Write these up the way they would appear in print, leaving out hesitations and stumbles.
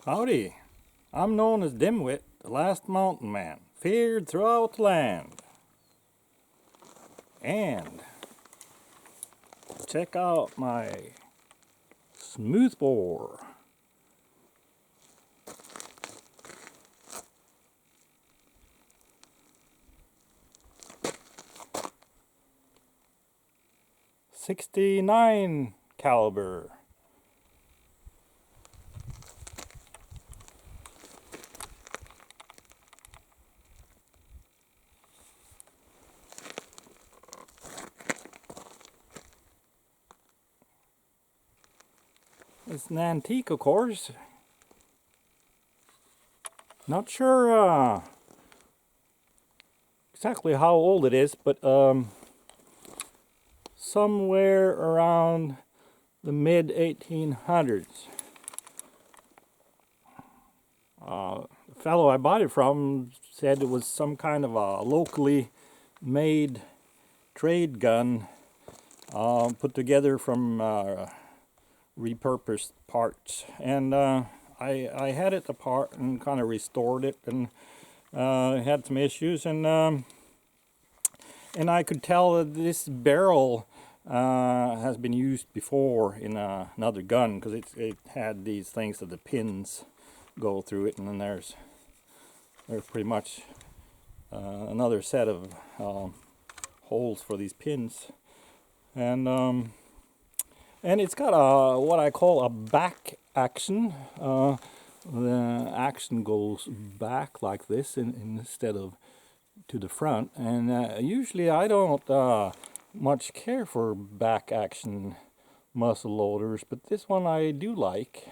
Howdy, I'm known as Dimwit, the last mountain man, feared throughout the land. And check out my smoothbore. .69 caliber. It's an antique, of course. Not sure exactly how old it is, but somewhere around the mid 1800s. The fellow I bought it from said it was some kind of a locally made trade gun put together from repurposed parts, and I had it apart and kind of restored it, and had some issues, and I could tell that this barrel has been used before in another gun, because it had these things that the pins go through it, and then there's pretty much another set of holes for these pins, and it's got a what I call a back action. The action goes back like this instead of to the front, and usually I don't much care for back action muzzle loaders, but this one I do like,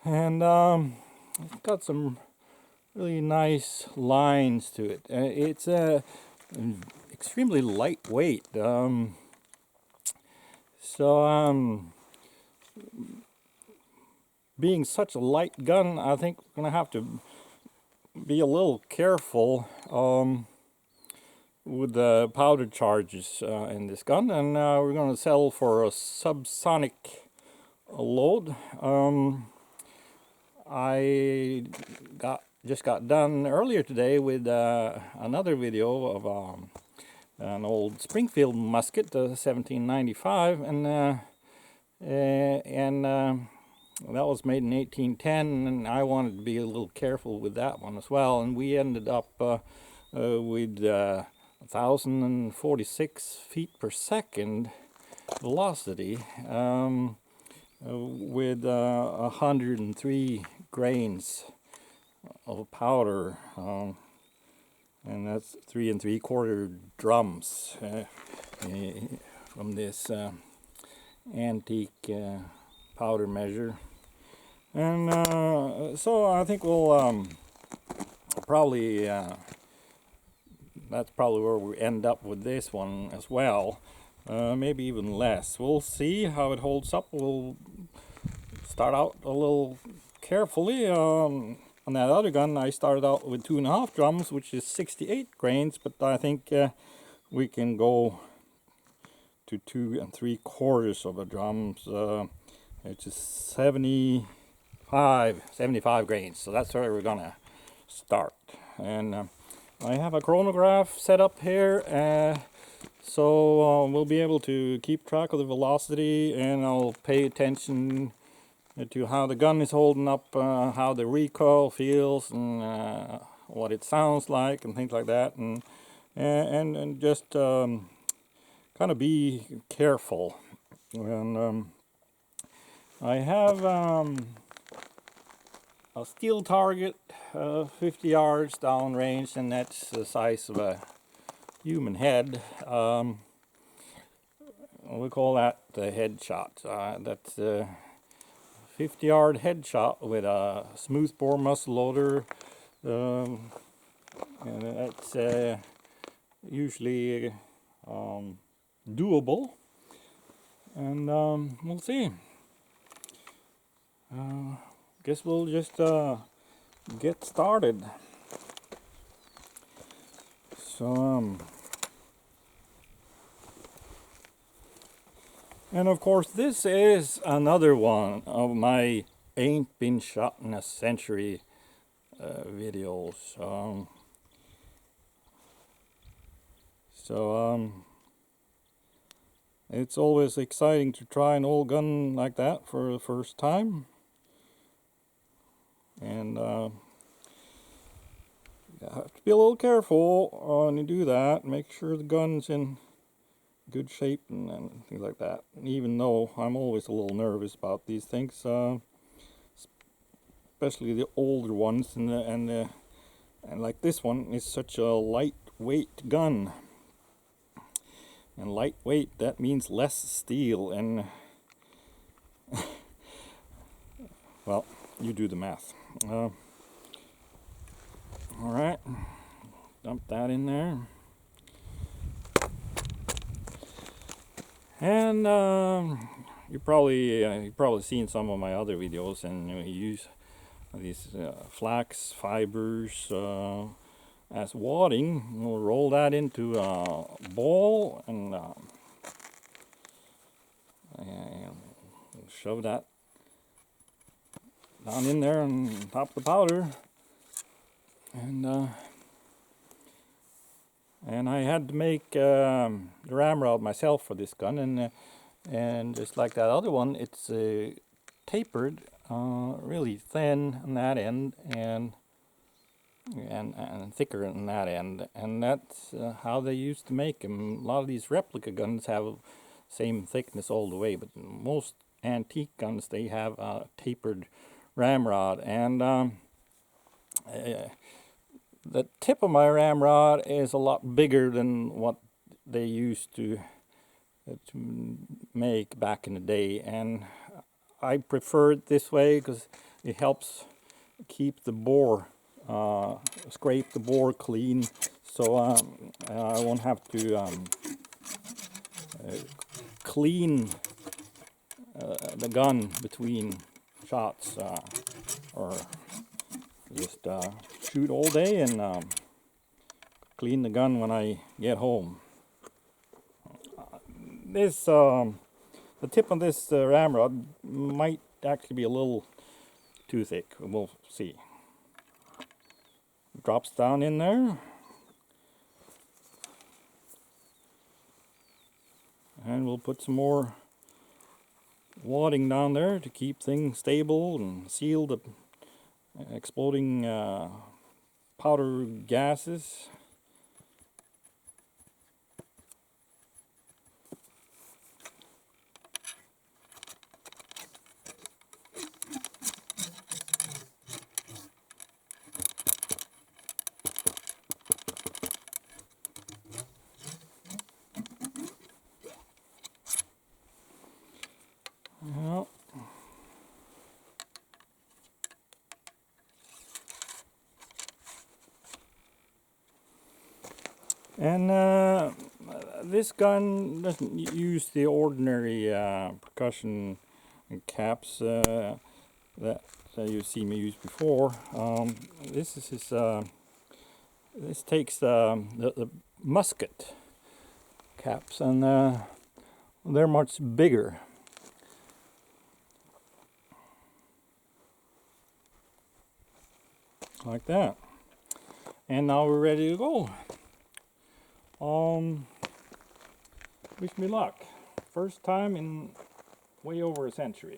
and it's got some really nice lines to it. It's extremely lightweight. Being such a light gun, I think we're going to have to be a little careful with the powder charges in this gun, and we're going to settle for a subsonic load. I just got done earlier today with another video of an old Springfield musket, 1795, and that was made in 1810, and I wanted to be a little careful with that one as well, and we ended up with 1,046 feet per second velocity with 103 grains of powder, and that's 3 3/4 drums from this antique powder measure. And so I think we'll probably that's probably where we end up with this one as well, maybe even less. We'll see how it holds up. We'll start out a little carefully. On that other gun I started out with 2.5 drums, which is 68 grains, but I think we can go to 2 3/4 of a drums, which is 75 grains. So that's where we're gonna start. And I have a chronograph set up here, so we'll be able to keep track of the velocity, and I'll pay attention to how the gun is holding up, how the recoil feels, and what it sounds like, and things like that, and just kind of be careful. And I have a steel target 50 yards downrange, and that's the size of a human head. We call that the headshot. That's 50-yard headshot with a smoothbore muzzle loader, and that's usually doable, and we'll see. Guess we'll just get started. So and of course, this is another one of my ain't been shot in a century videos. It's always exciting to try an old gun like that for the first time. And you have to be a little careful when you do that. Make sure the gun's in good shape and things like that. And even though I'm always a little nervous about these things, especially the older ones, and like this one is such a lightweight gun. And lightweight, that means less steel, and well, you do the math. Alright, dump that in there. And you've probably seen some of my other videos, and you use these flax fibers as wadding. We'll roll that into a ball and shove that down in there on top of the powder. And I had to make the ramrod myself for this gun, and just like that other one, it's tapered really thin on that end and thicker on that end, and that's how they used to make them. A lot of these replica guns have same thickness all the way, but most antique guns, they have a tapered ramrod. And the tip of my ramrod is a lot bigger than what they used to make back in the day, and I prefer it this way because it helps keep the bore, scrape the bore clean, so I won't have to clean the gun between shots, or just shoot all day and clean the gun when I get home. This the tip on this ramrod might actually be a little too thick. We'll see. Drops down in there, and we'll put some more wadding down there to keep things stable and seal the exploding powder gases. Well, and this gun doesn't use the ordinary percussion caps that you've seen me use before. This takes the musket caps, and they're much bigger. Like that. And now we're ready to go. Wish me luck. First time in way over a century.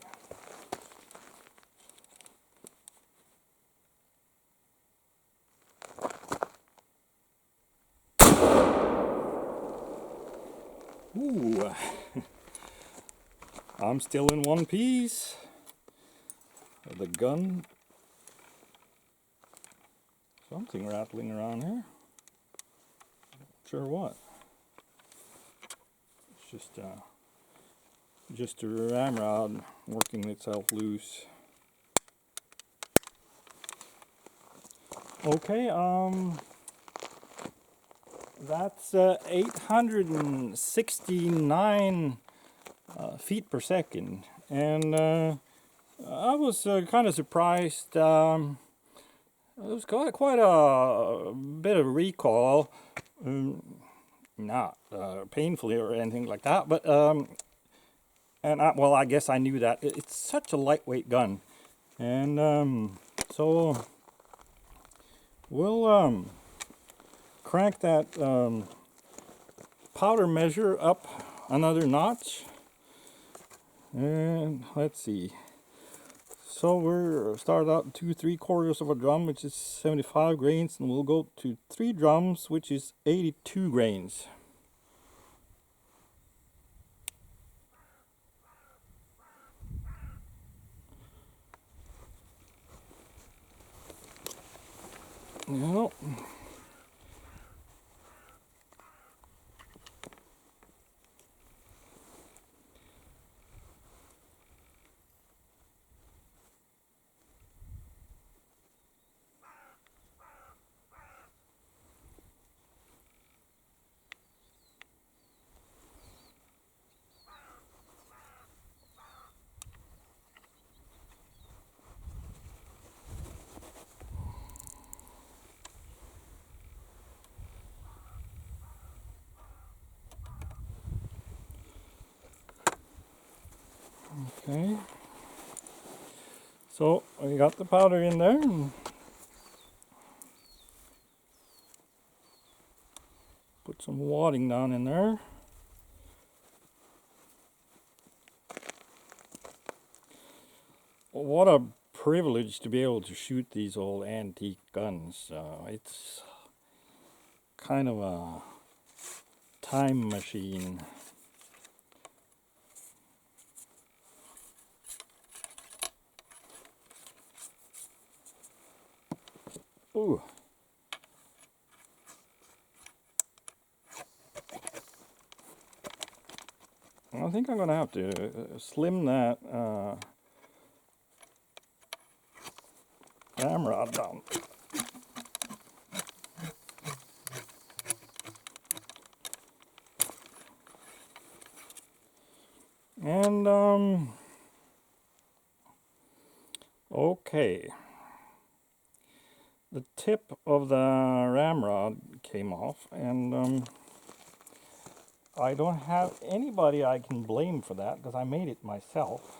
Ooh. I'm still in one piece. The gun. Something rattling around here. Not sure what. It's just a ramrod working itself loose. Okay, that's 869 feet per second, and I was kind of surprised. It was quite a bit of recoil, not painfully or anything like that, but well, I guess I knew that. It's such a lightweight gun, And so we'll crank that powder measure up another notch. And let's see. So we're started out 2 3/4 of a drum, which is 75 grains, and we'll go to 3 drums, which is 82 grains. Yep. Okay. So we got the powder in there. And put some wadding down in there. What a privilege to be able to shoot these old antique guns. It's kind of a time machine. Ooh. I think I'm going to have to slim that Ramrod down. And okay, the tip of the ramrod came off, and I don't have anybody I can blame for that because I made it myself.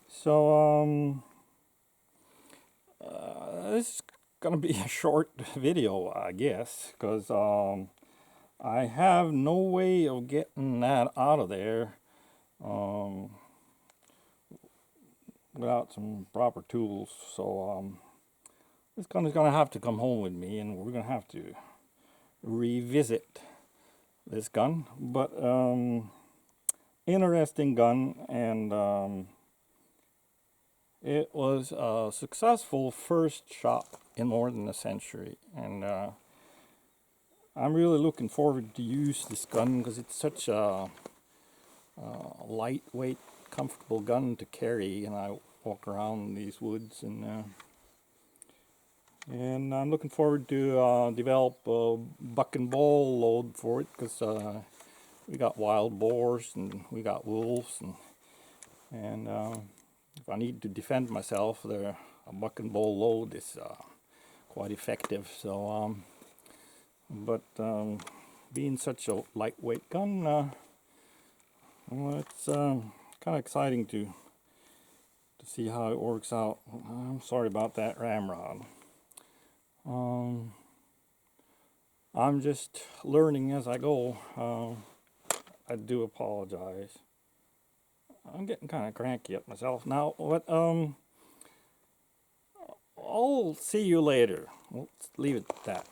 So this is gonna be a short video, I guess, because I have no way of getting that out of there without some proper tools. So this gun is gonna have to come home with me, and we're gonna have to revisit this gun. But interesting gun, and it was a successful first shot in more than a century, and I'm really looking forward to use this gun because it's such a lightweight, comfortable gun to carry, and I walk around these woods, and I'm looking forward to develop a buck and ball load for it, because we got wild boars and we got wolves, and if I need to defend myself, a buck and ball load is quite effective. So but being such a lightweight gun, well, it's kind of exciting to see how it works out. I'm sorry about that ramrod. I'm just learning as I go. I do apologize. I'm getting kind of cranky at myself now. What? I'll see you later. Let's leave it at that.